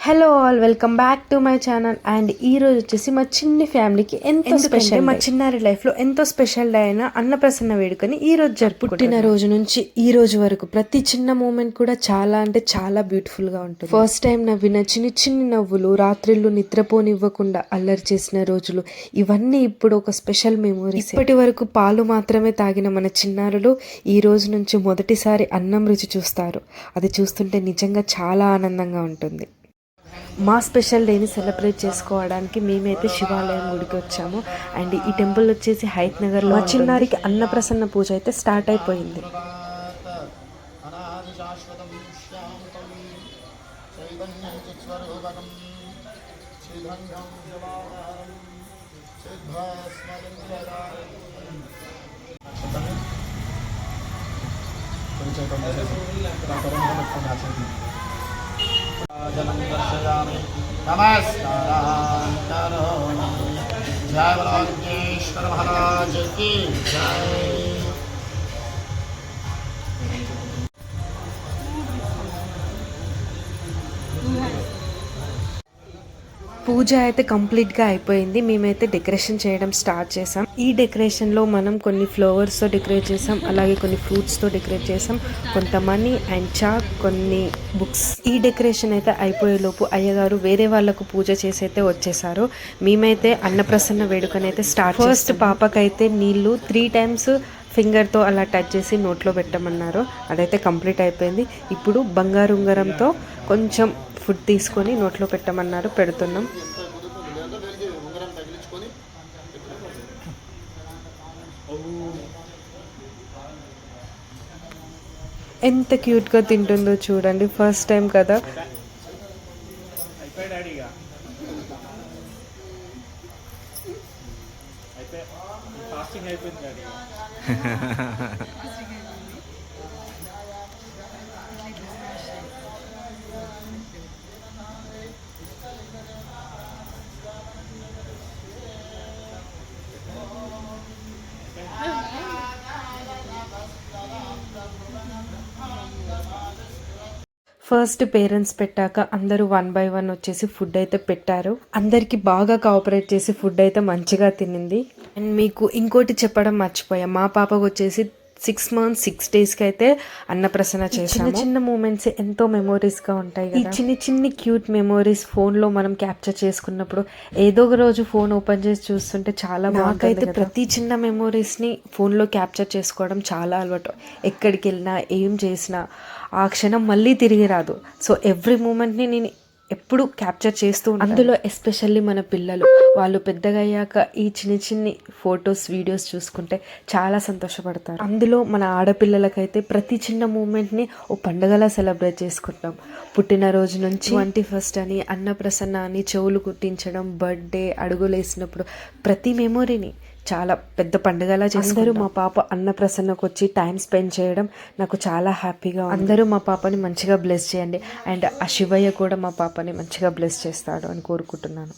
Hello all, welcome back to my channel. And ఈ రోజు వచ్చేసి మా చిన్ని ఫ్యామిలీకి ఎంతో స్పెషల్, మా చిన్నారి లైఫ్లో ఎంతో స్పెషల్ డే అయిన అన్నప్రసన్న వేడుకని ఈ రోజు జరుపుకుంటున్న రోజు నుంచి ఈ రోజు వరకు ప్రతి చిన్న మూమెంట్ కూడా చాలా అంటే చాలా బ్యూటిఫుల్గా ఉంటుంది. ఫస్ట్ టైం నవ్విన చిన్ని చిన్ని నవ్వులు, రాత్రిళ్ళు నిద్రపోనివ్వకుండా అల్లరి చేసిన రోజులు, ఇవన్నీ ఇప్పుడు ఒక స్పెషల్ మెమోరీ. ఇప్పటి వరకు పాలు మాత్రమే తాగిన మన చిన్నారులు ఈ రోజు నుంచి మొదటిసారి అన్నం రుచి చూస్తారు. అది చూస్తుంటే నిజంగా చాలా ఆనందంగా ఉంటుంది. మా స్పెషల్ డేని సెలబ్రేట్ చేసుకోవడానికి మేమైతే శివాలయం గుడికి వచ్చాము. అండ్ ఈ టెంపుల్ వచ్చేసి హైత్ నగర్లో. మా చిన్నారికి అన్నప్రసన్న పూజ అయితే స్టార్ట్ అయిపోయింది. जलं दर्शयामि नमस्कारान् करोमि। जय बलवन्तेश्वर महाराज की जय। పూజ అయితే కంప్లీట్గా అయిపోయింది. మేమైతే డెకరేషన్ చేయడం స్టార్ట్ చేసాం. ఈ డెకరేషన్లో మనం కొన్ని ఫ్లవర్స్తో డెకరేట్ చేసాం, అలాగే కొన్ని ఫ్రూట్స్తో డెకరేట్ చేసాం, కొంత మనీ అండ్ చాక్, కొన్ని బుక్స్. ఈ డెకరేషన్ అయితే అయిపోయేలోపు అయ్యగారు వేరే వాళ్ళకు పూజ చేసి అయితే వచ్చేసారు. మేమైతే అన్నప్రసన్న వేడుకనైతే స్టార్ట్. ఫస్ట్ పాపకైతే నీళ్ళు 3 times ఫింగర్తో అలా టచ్ చేసి నోట్లో పెట్టమన్నారు. అదైతే కంప్లీట్ అయిపోయింది. ఇప్పుడు బంగారు ఉంగరంతో కొంచెం ఫుడ్ తీసుకొని నోట్లో పెట్టమన్నారు. పెడుతున్నాం. ఎంత క్యూట్గా తింటుందో చూడండి. ఫస్ట్ టైం కదా. ఫస్ట్ పేరెంట్స్ పెట్టాక అందరూ 1 by 1 వచ్చేసి ఫుడ్ అయితే పెట్టారు. అందరికి బాగా కోఆపరేట్ చేసి ఫుడ్ అయితే మంచిగా తినింది. అండ్ మీకు ఇంకోటి చెప్పడం మర్చిపోయా, మా పాపకు వచ్చేసి 6 months 6 daysకి అయితే అన్నప్రసన్న చేసాము. చిన్న చిన్న మూమెంట్స్ ఎంతో మెమోరీస్గా ఉంటాయి. ఈ చిన్ని క్యూట్ మెమోరీస్ ఫోన్లో మనం క్యాప్చర్ చేసుకున్నప్పుడు ఏదో ఒక రోజు ఫోన్ ఓపెన్ చేసి చూస్తుంటే చాలా నాకైతే ప్రతి చిన్న మెమోరీస్ని ఫోన్లో క్యాప్చర్ చేసుకోవడం చాలా అలవాటు. ఎక్కడికి వెళ్ళినా ఏం చేసినా ఆ క్షణం మళ్ళీ తిరిగి రాదు. సో ఎవ్రీ మూమెంట్ని నేను ఎప్పుడు క్యాప్చర్ చేస్తూ ఉంటాను. అందులో ఎస్పెషల్లీ మన పిల్లలు, వాళ్ళు పెద్దగా అయ్యాక ఈ చిన్ని ఫొటోస్ వీడియోస్ చూసుకుంటే చాలా సంతోషపడతారు. అందులో మన ఆడపిల్లలకైతే ప్రతి చిన్న మూమెంట్ని ఓ పండుగలా సెలబ్రేట్ చేసుకుంటాం. పుట్టినరోజు నుంచి 21st అని, అన్నప్రసన్న అని, చెవులు కుట్టించడం, బర్త్డే, అడుగులు వేసినప్పుడు ప్రతి మెమొరీని చాలా పెద్ద పండుగలా చేస్తారు. మా పాప అన్నప్రసన్నకు వచ్చి టైం స్పెండ్ చేయడం నాకు చాలా హ్యాపీగా. అందరూ మా పాపని మంచిగా బ్లెస్ చేయండి. అండ్ ఆ శివయ్య కూడా మా పాపని మంచిగా బ్లెస్ చేస్తాడు అని కోరుకుంటున్నాను.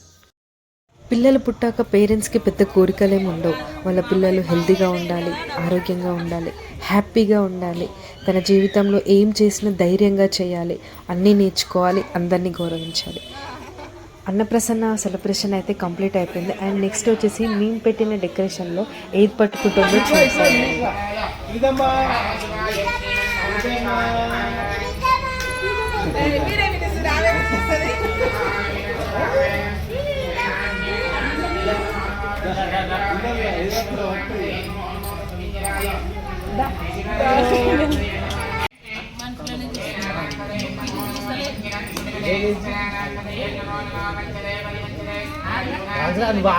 పిల్లలు పుట్టాక పేరెంట్స్కి పెద్ద కోరికలేమి ఉండవు. వాళ్ళ పిల్లలు హెల్తీగా ఉండాలి, ఆరోగ్యంగా ఉండాలి, హ్యాపీగా ఉండాలి, తన జీవితంలో ఏం చేసినా ధైర్యంగా చేయాలి, అన్నీ నేర్చుకోవాలి, అందరినీ గౌరవించాలి. అన్నప్రసన్న సెలబ్రేషన్ అయితే కంప్లీట్ అయిపోయింది. అండ్ నెక్స్ట్ వచ్చేసి మేము పెట్టిన డెకరేషన్లో ఏది పట్టుకుంటుందో చూసాను.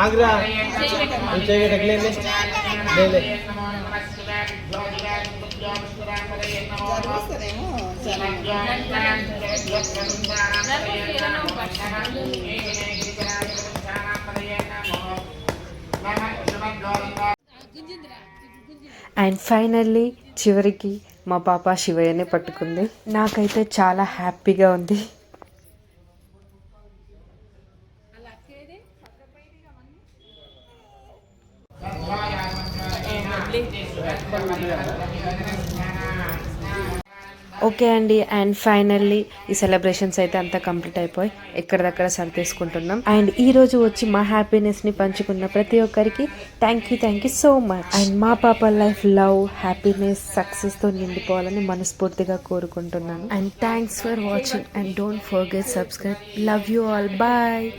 आगरा रख ले ले అండ్ ఫైనల్లీ చివరికి మా పాప శివయ్యనే పట్టుకుంది. నాకైతే చాలా హ్యాపీగా ఉంది. ఓకే అండి. అండ్ ఫైనల్లీ ఈ సెలబ్రేషన్స్ అయితే అంతా కంప్లీట్ అయిపోయి ఎక్కడిదక్కడ సర్దేసుకుంటున్నాం. అండ్ ఈ రోజు వచ్చి మా హ్యాపీనెస్ని పంచుకున్న ప్రతి ఒక్కరికి thank you so much. And మా పాప లైఫ్ లవ్, హ్యాపీనెస్, సక్సెస్తో నిండిపోవాలని మనస్ఫూర్తిగా కోరుకుంటున్నాను. And thanks for watching and don't forget subscribe. Love you all. Bye.